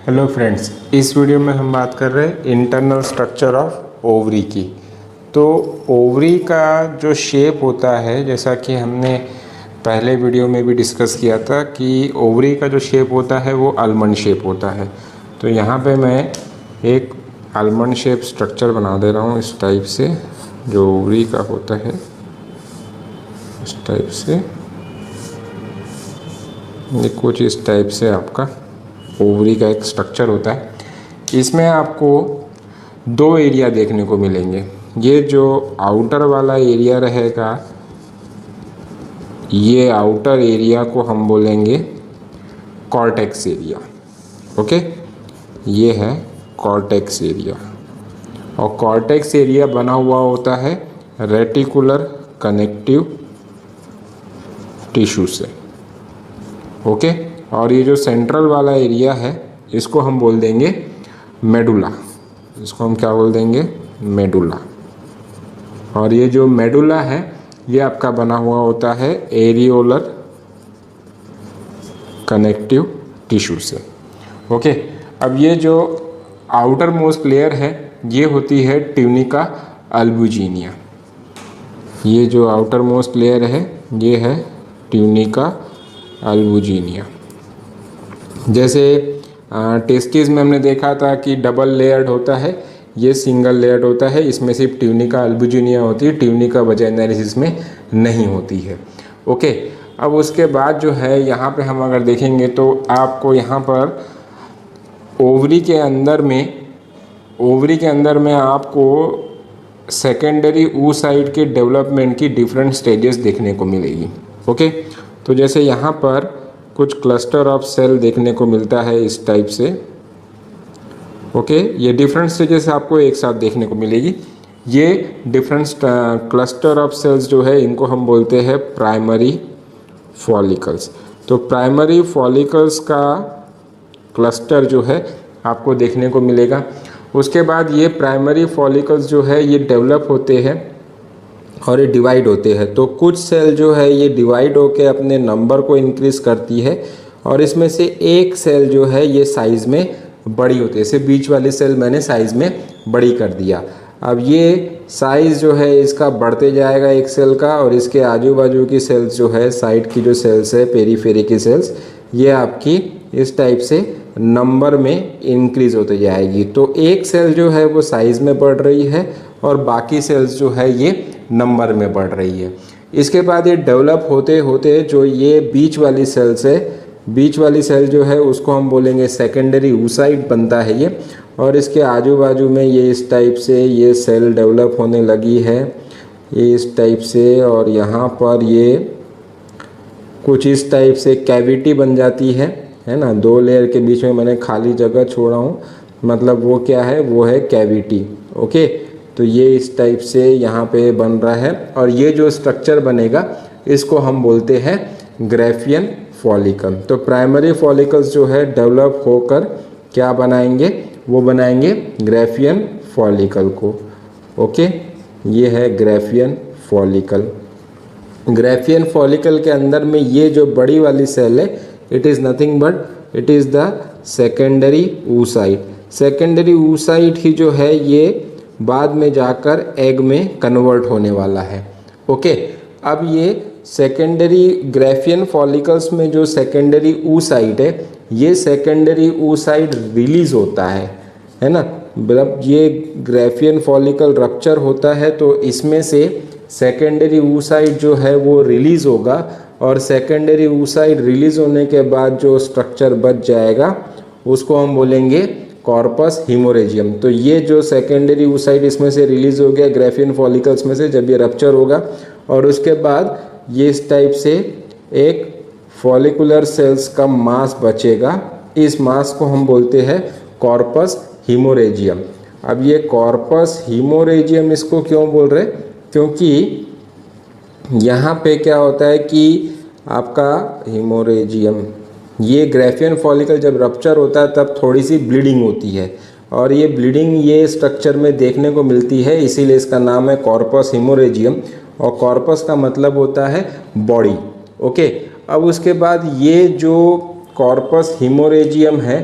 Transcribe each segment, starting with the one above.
Hello friends, इस video में हम बात कर रहे हैं इंटरनल स्ट्रक्चर ऑफ ओवरी की। तो ओवरी का जो शेप होता है, जैसा कि हमने पहले वीडियो में भी डिस्कस किया था कि ओवरी का जो शेप होता है वो आलमंड शेप होता है। तो यहाँ पे मैं एक आलमंड शेप स्ट्रक्चर बना दे रहा हूँ इस टाइप से, जो ओवरी का होता है इस टाइप से। ये कुछ इस टाइप से आपका ओवरी का एक स्ट्रक्चर होता है। इसमें आपको दो एरिया देखने को मिलेंगे। ये जो आउटर वाला एरिया रहेगा, ये आउटर एरिया को हम बोलेंगे कॉर्टेक्स एरिया। ओके, ये है कॉर्टेक्स एरिया। और कॉर्टेक्स एरिया बना हुआ होता है रेटिकुलर कनेक्टिव टिश्यू से। ओके, और ये जो सेंट्रल वाला एरिया है इसको हम बोल देंगे मेडुला। इसको हम क्या बोल देंगे? मेडुला। और ये जो मेडुला है ये आपका बना हुआ होता है एरियोलर कनेक्टिव टिश्यू से। ओके, अब ये जो आउटर मोस्ट लेयर है ये होती है ट्यूनिका अल्बुजिनिया। ये जो आउटर मोस्ट लेयर है ये है ट्यूनिका अल्बुजिनिया। जैसे टेस्टिस में हमने देखा था कि डबल लेयर्ड होता है, ये सिंगल लेयर्ड होता है। इसमें सिर्फ ट्यूनिका अल्बुजिनिया होती है, ट्यूनिका वजाइनालिस इसमें नहीं होती है। ओके, अब उसके बाद जो है यहाँ पे हम अगर देखेंगे तो आपको यहाँ पर ओवरी के अंदर में आपको सेकेंडरी oocyte के डेवलपमेंट की डिफरेंट स्टेजेस देखने को मिलेगी। ओके, तो जैसे यहाँ पर कुछ क्लस्टर ऑफ सेल देखने को मिलता है इस टाइप से। ओके, ये डिफरेंट स्टेजेस आपको एक साथ देखने को मिलेगी। ये डिफरेंट क्लस्टर ऑफ सेल्स जो है इनको हम बोलते हैं प्राइमरी फॉलिकल्स। तो प्राइमरी फॉलिकल्स का क्लस्टर जो है आपको देखने को मिलेगा। उसके बाद ये प्राइमरी फॉलिकल्स जो है ये डेवलप होते हैं और ये डिवाइड होते हैं। तो कुछ सेल जो है ये डिवाइड होकर अपने नंबर को इंक्रीज़ करती है और इसमें से एक सेल जो है ये साइज़ में बड़ी होती है। जैसे बीच वाली सेल मैंने साइज़ में बड़ी कर दिया। अब ये साइज़ जो है इसका बढ़ते जाएगा एक सेल का, और इसके आजू बाजू की सेल्स जो है, साइड की जो सेल्स है, पेरीफेरी की सेल्स, ये आपकी इस टाइप से नंबर में इंक्रीज़ होते जाएगी। तो एक सेल जो है वो साइज़ में बढ़ रही है और बाकी सेल्स जो है ये नंबर में बढ़ रही है। इसके बाद ये डेवलप होते होते जो ये बीच वाली सेल्स है, बीच वाली सेल जो है उसको हम बोलेंगे सेकेंडरी oocyte बनता है ये। और इसके आजू बाजू में ये इस टाइप से ये सेल डेवलप होने लगी है, ये इस टाइप से। और यहाँ पर ये कुछ इस टाइप से कैविटी बन जाती है ना। दो लेयर के बीच में मैंने खाली जगह छोड़ा हूँ, मतलब वो क्या है, वो है कैविटी। ओके, तो ये इस टाइप से यहाँ पे बन रहा है। और ये जो स्ट्रक्चर बनेगा इसको हम बोलते हैं ग्राफियन फॉलिकल। तो प्राइमरी फॉलिकल्स जो है डेवलप होकर क्या बनाएंगे, वो बनाएंगे ग्राफियन फॉलिकल को। ओके, ये है ग्राफियन फॉलिकल। ग्राफियन फॉलिकल के अंदर में ये जो बड़ी वाली सेल है, it is nothing but it is the secondary oocyte। Secondary oocyte ही जो है ये बाद में जाकर एग में कन्वर्ट होने वाला है। ओके, अब ये सेकेंडरी ग्राफियन फॉलिकल्स में जो सेकेंडरी oocyte है, ये सेकेंडरी oocyte रिलीज होता है ना। मतलब ये ग्राफियन फॉलिकल रप्चर होता है तो इसमें से सेकेंडरी oocyte जो है वो रिलीज़ होगा, और सेकेंडरी oocyte रिलीज़ होने के बाद जो स्ट्रक्चर बच जाएगा उसको हम बोलेंगे कॉर्पस हीमोरेजियम। तो ये जो सेकेंडरी oocyte इसमें से रिलीज़ हो गया ग्राफियन फॉलिकल्स में से, जब ये रप्चर होगा और उसके बाद ये इस टाइप से एक फॉलिकुलर सेल्स का मास बचेगा, इस मास को हम बोलते हैं कॉर्पस हीमोरेजियम। अब ये कॉर्पस हीमोरेजियम इसको क्यों बोल रहे हैं, क्योंकि यहाँ पे क्या होता है कि आपका हीमोरेजियम, ये ग्राफियन फॉलिकल जब रप्चर होता है तब थोड़ी सी ब्लीडिंग होती है, और ये ब्लीडिंग ये स्ट्रक्चर में देखने को मिलती है, इसीलिए इसका नाम है कॉर्पस हीमोरेजियम। और कॉर्पस का मतलब होता है बॉडी। ओके, अब उसके बाद ये जो कॉर्पस हीमोरेजियम है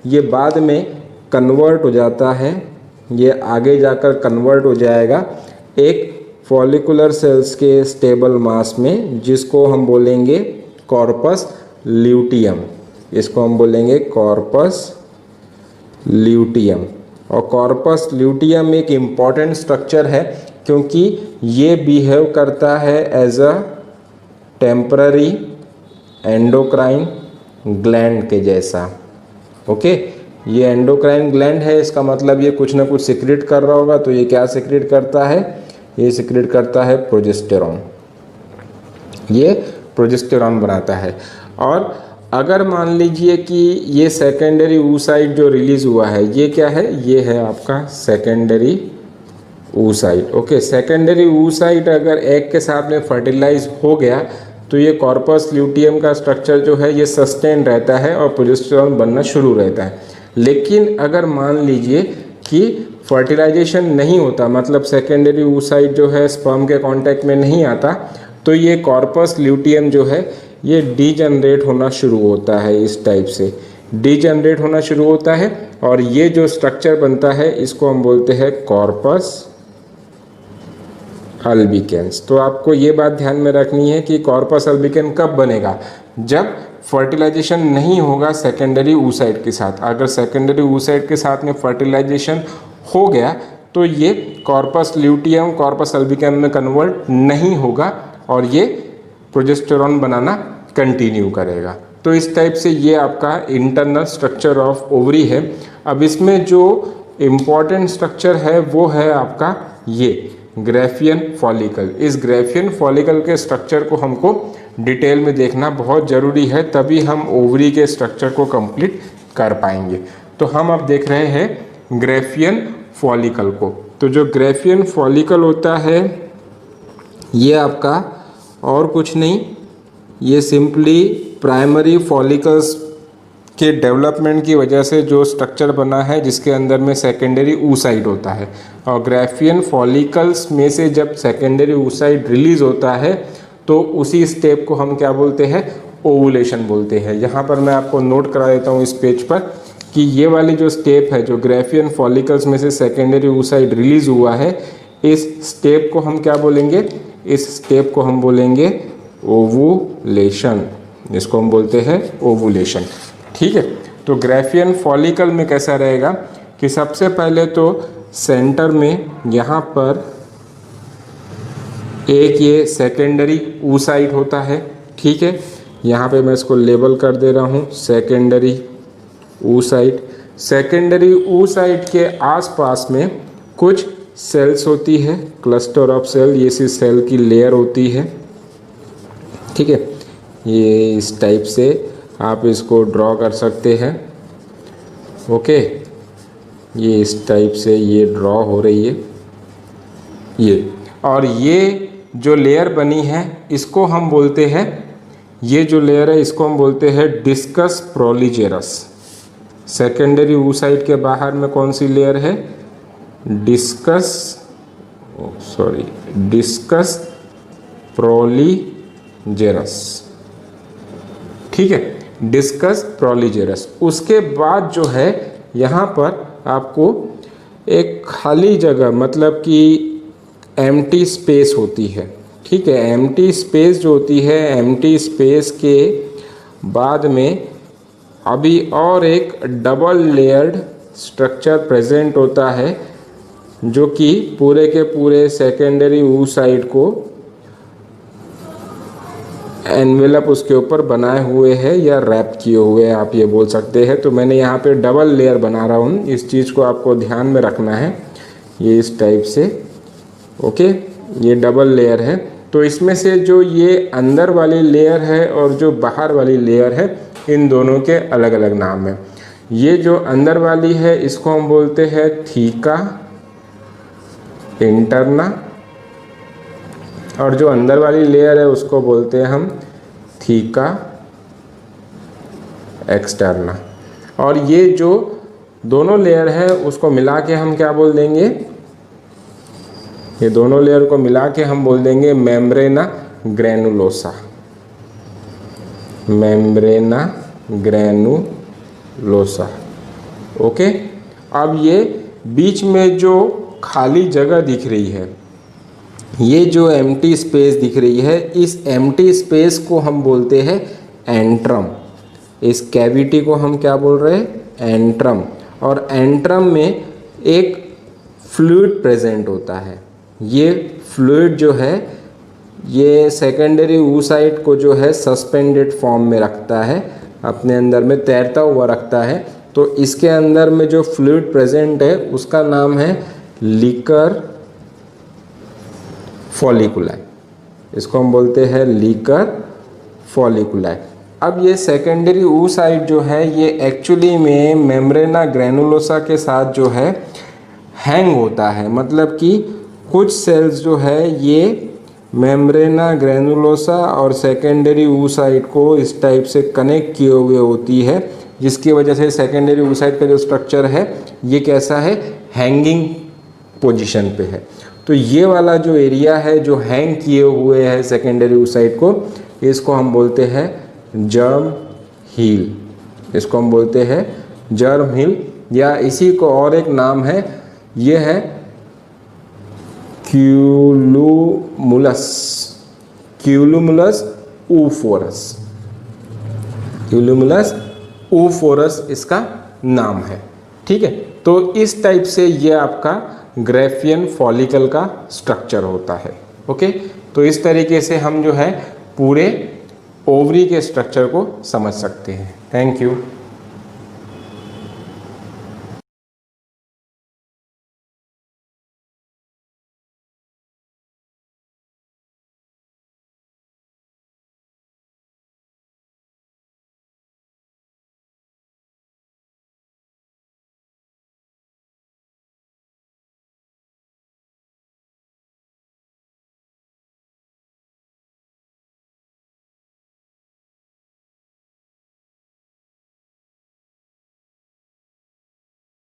ये बाद में कन्वर्ट हो जाता है, ये आगे जाकर कन्वर्ट हो जाएगा एक फॉलिकुलर सेल्स के स्टेबल मास में, जिसको हम बोलेंगे कॉर्पस ल्यूटियम। इसको हम बोलेंगे कॉर्पस ल्यूटियम। और कॉर्पस ल्यूटियम एक इम्पॉर्टेंट स्ट्रक्चर है क्योंकि ये बिहेव करता है as a temporary endocrine gland के जैसा। ओके, ये एंडोक्राइन ग्लैंड है, इसका मतलब ये कुछ ना कुछ सिक्रेट कर रहा होगा। तो ये क्या सिक्रेट करता है? ये सिक्रेट करता है प्रोजेस्टेरॉन। ये प्रोजेस्टेरॉन बनाता है। और अगर मान लीजिए कि ये सेकेंडरी oocyte जो रिलीज हुआ है, ये क्या है? ये है आपका secondary oocyte। Okay, secondary oocyte अगर एग के साथ में फर्टिलाइज हो गया तो ये कॉर्पस ल्यूटियम का स्ट्रक्चर जो है ये सस्टेन रहता है और प्रोजेस्टेरॉन बनना शुरू रहता है। लेकिन अगर मान लीजिए कि फर्टिलाइजेशन नहीं होता, मतलब सेकेंडरी oocyte जो है स्पर्म के कांटेक्ट में नहीं आता, तो ये कॉर्पस ल्यूटियम जो है ये डीजनरेट होना शुरू होता है। इस टाइप से डीजनरेट होना शुरू होता है और ये जो स्ट्रक्चर बनता है इसको हम बोलते हैं कॉर्पस अल्बिकेंस। तो आपको ये बात ध्यान में रखनी है कि कॉर्पस अल्बिकेंस कब बनेगा? जब फर्टिलाइजेशन नहीं होगा सेकेंडरी oocyte के साथ। अगर सेकेंडरी oocyte के साथ में फर्टिलाइजेशन हो गया तो ये कॉर्पस ल्यूटियम कॉर्पस अल्बिकेंस में कन्वर्ट नहीं होगा और ये प्रोजेस्टेरॉन बनाना कंटिन्यू करेगा। तो इस टाइप से ये आपका इंटरनल स्ट्रक्चर ऑफ ओवरी है। अब इसमें जो इम्पॉर्टेंट स्ट्रक्चर है वो है आपका ये ग्राफियन फॉलिकल। इस ग्राफियन फॉलिकल के स्ट्रक्चर को हमको डिटेल में देखना बहुत ज़रूरी है, तभी हम ओवरी के स्ट्रक्चर को कंप्लीट कर पाएंगे। तो हम अब देख रहे हैं ग्राफियन फॉलिकल को। तो जो ग्राफियन फॉलिकल होता है ये आपका और कुछ नहीं, ये सिंपली प्राइमरी फॉलिकल्स के डेवलपमेंट की वजह से जो स्ट्रक्चर बना है जिसके अंदर में सेकेंडरी oocyte होता है। और ग्राफियन फॉलिकल्स में से जब सेकेंडरी oocyte रिलीज होता है तो उसी स्टेप को हम क्या बोलते हैं? ओवुलेशन बोलते हैं। यहाँ पर मैं आपको नोट करा देता हूँ इस पेज पर कि ये वाली जो स्टेप है, जो ग्राफियन फॉलिकल्स में से सेकेंडरी oocyte रिलीज हुआ है, इस स्टेप को हम क्या बोलेंगे? इस स्टेप को हम बोलेंगे ओवुलेशन। इसको हम बोलते हैं ओवुलेशन। ठीक है, तो ग्राफियन फॉलिकल में कैसा रहेगा कि सबसे पहले तो सेंटर में यहाँ पर एक ये सेकेंडरी oocyte होता है। ठीक है, यहाँ पे मैं इसको लेबल कर दे रहा हूँ सेकेंडरी oocyte। सेकेंडरी oocyte के आसपास में कुछ सेल्स होती है, क्लस्टर ऑफ सेल, ये सी सेल की लेयर होती है। ठीक है, ये इस टाइप से आप इसको ड्रॉ कर सकते हैं। ओके, ये इस टाइप से ये ड्रॉ हो रही है ये। और ये जो लेयर बनी है इसको हम बोलते हैं, ये जो लेयर है इसको हम बोलते हैं डिस्कस प्रोलीजेरस। सेकेंडरी oocyte के बाहर में कौन सी लेयर है? डिस्कस प्रोलीजेरस। ठीक है, डिस्कस प्रोलीजेरस। उसके बाद जो है यहाँ पर आपको एक खाली जगह, मतलब कि एम्प्टी स्पेस होती है। ठीक है, एम्प्टी स्पेस जो होती है, एम्प्टी स्पेस के बाद में अभी और एक डबल लेयर्ड स्ट्रक्चर प्रेजेंट होता है जो कि पूरे के पूरे सेकेंडरी oocyte को एनवेलप उसके ऊपर बनाए हुए है या रैप किए हुए हैं, आप ये बोल सकते हैं। तो मैंने यहाँ पे डबल लेयर बना रहा हूँ, इस चीज़ को आपको ध्यान में रखना है। ये इस टाइप से, ओके, ये डबल लेयर है। तो इसमें से जो ये अंदर वाली लेयर है और जो बाहर वाली लेयर है, इन दोनों के अलग अलग नाम है। ये जो अंदर वाली है इसको हम बोलते हैं थीका इंटरना, और जो अंदर वाली लेयर है उसको बोलते हैं हम थीका एक्सटर्ना। और ये जो दोनों लेयर है उसको मिला के हम क्या बोल देंगे? ये दोनों लेयर को मिला के हम बोल देंगे मेम्ब्रेना ग्रैनुलोसा। मेम्ब्रेना ग्रैनुलोसा। ओके, अब ये बीच में जो खाली जगह दिख रही है, ये जो एम्प्टी स्पेस दिख रही है, इस एम्प्टी स्पेस को हम बोलते हैं एंट्रम। इस कैविटी को हम क्या बोल रहे हैं? एंट्रम। और एंट्रम में एक फ्लूइड प्रेजेंट होता है। ये फ्लूइड जो है ये सेकेंडरी oocyte को जो है सस्पेंडेड फॉर्म में रखता है, अपने अंदर में तैरता हुआ रखता है। तो इसके अंदर में जो फ्लूइड प्रेजेंट है उसका नाम है लीकर फॉलिकुलाई। इसको हम बोलते हैं लीकर फॉलिकुलाई। अब ये सेकेंडरी oocyte जो है ये एक्चुअली में मेम्ब्रेना ग्रैनुलोसा के साथ जो है हैंग होता है। मतलब कि कुछ सेल्स जो है ये मेम्ब्रेना ग्रैनुलोसा और सेकेंडरी oocyte को इस टाइप से कनेक्ट किए हुए होती है, जिसकी वजह से सेकेंडरी oocyte का जो स्ट्रक्चर है ये कैसा है? हैंगिंग पोजीशन पे है। तो ये वाला जो एरिया है जो हैंग किए हुए है सेकेंडरी oocyte को, इसको हम बोलते हैं जर्म हील। इसको हम बोलते हैं जर्म हील, या इसी को और एक नाम है, ये है क्यूलुमुलस, क्यूलुमुलस oophorus, क्यूलुमुलस oophorus इसका नाम है। ठीक है, तो इस टाइप से ये आपका ग्राफियन फॉलिकल का स्ट्रक्चर होता है। ओके, तो इस तरीके से हम जो है पूरे ओवरी के स्ट्रक्चर को समझ सकते हैं। Thank you.